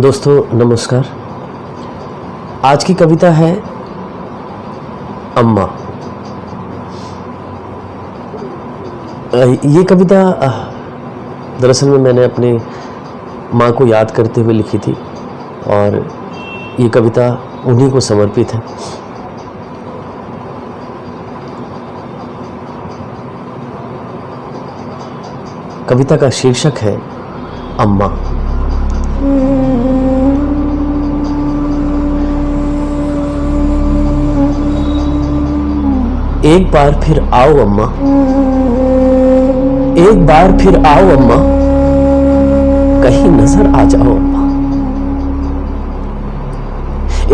दोस्तों नमस्कार। आज की कविता है अम्मा। ये कविता दरअसल में मैंने अपने माँ को याद करते हुए लिखी थी और ये कविता उन्हीं को समर्पित है। कविता का शीर्षक है अम्मा। एक बार फिर आओ अम्मा, एक बार फिर आओ अम्मा, कहीं नजर आ जाओ अम्मा।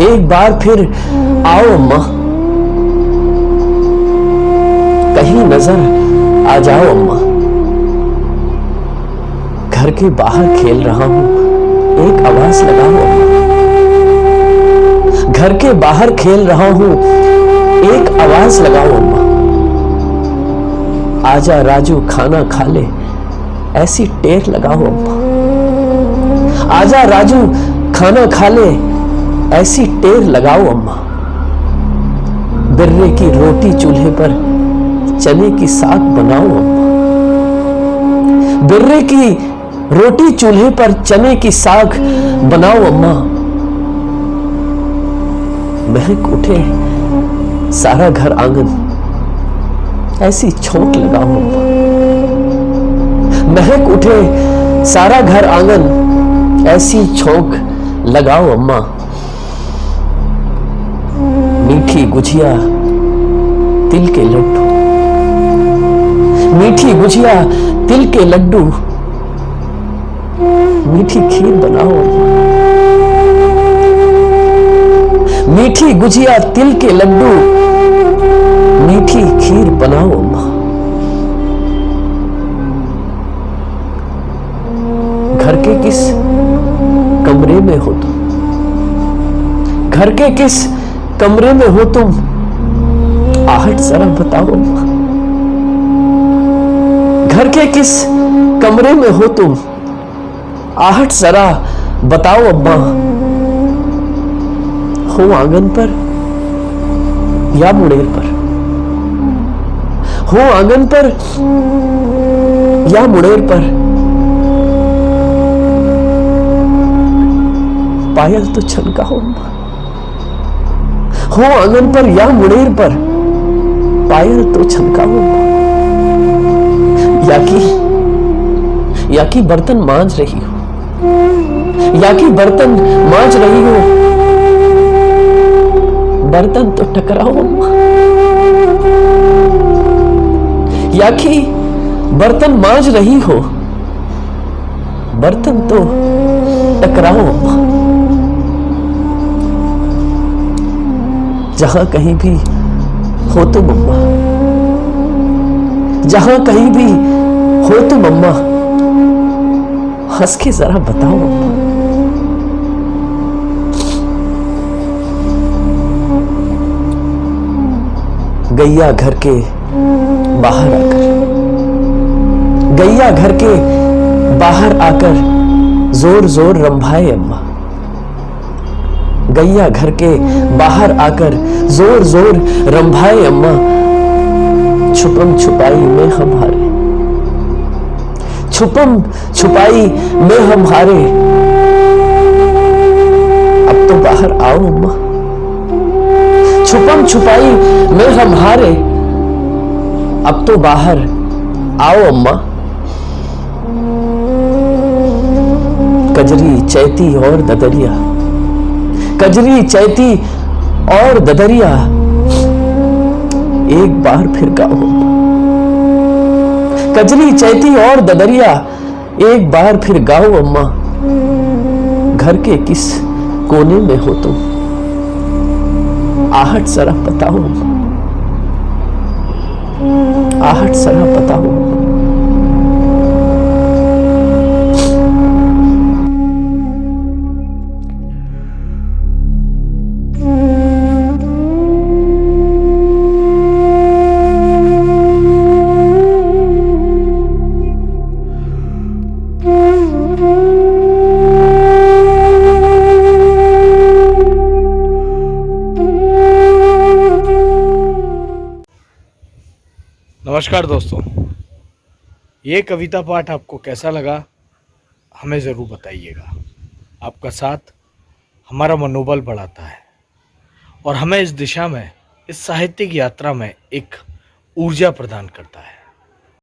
एक बार फिर आओ अम्मा, कहीं नजर आ जाओ अम्मा। घर के बाहर खेल रहा हूं, एक आवाज लगाओ अम्मा। घर के बाहर खेल रहा हूं, एक आवाज लगाओ अम्मा। आजा राजू खाना खा ले, ऐसी टेर लगाओ अम्मा। आजा राजू खाना खा ले, ऐसी टेर लगाओ अम्मा। बिर्रे की रोटी चूल्हे पर चने की साग बनाओ अम्मा। बिर्रे की रोटी चूल्हे पर चने की साग बनाओ अम्मा। महक उठे सारा घर आंगन, ऐसी छोंक लगाओ अम्मा। महक उठे सारा घर आंगन, ऐसी छोंक लगाओ अम्मा। मीठी गुजिया तिल के लड्डू, मीठी गुजिया तिल के लड्डू, मीठी खीर बनाओ अम्मा। मीठी गुजिया तिल के लड्डू, मीठी खीर बनाओ अम्मा। घर के किस कमरे में हो तुम, घर के किस कमरे में हो तुम, आहट जरा बताओ अम्मा। घर के किस कमरे में हो तुम, आहट जरा बताओ अम्मा। हो आंगन पर या मुड़ेर पर, हो आंगन पर या मुड़ेर पर, पायल तो छनकाओ अम्मा। हो आंगन पर या मुड़ेर पर, पायल तो छनकाओ अम्मा। या कि बर्तन मांज रही हो, या कि बर्तन मांज रही हो, बर्तन तो टकराओ अम्मा। या कि बर्तन मांज रही हो, बर्तन तो टकराओ अम्मा। जहां कहीं भी हो तुम अम्मा, जहां कहीं भी हो तुम अम्मा, हंस के जरा बताओ अम्मा। गैया घर के बाहर आकर, गैया घर के बाहर आकर जोर जोर रंभाए अम्मा। गैया घर के बाहर आकर जोर जोर रंभाए अम्मा। छुपम छुपाई में हम हारे, छुपम छुपाई में हम हारे, अब तो बाहर आओ अम्मा। छुपम छुपाई में हम हारे, अब तो बाहर आओ अम्मा। कजरी चैती और ददरिया, कजरी चैती और ददरिया, एक बार फिर गाओ अम्मा। कजरी चैती और ददरिया, एक बार फिर गाओ अम्मा। घर के किस कोने में हो तुम, आहट जरा बताओ अम्मा। आहट जरा बताओ अम्मा। नमस्कार दोस्तों, ये कविता पाठ आपको कैसा लगा हमें ज़रूर बताइएगा। आपका साथ हमारा मनोबल बढ़ाता है और हमें इस दिशा में, इस साहित्यिक यात्रा में एक ऊर्जा प्रदान करता है।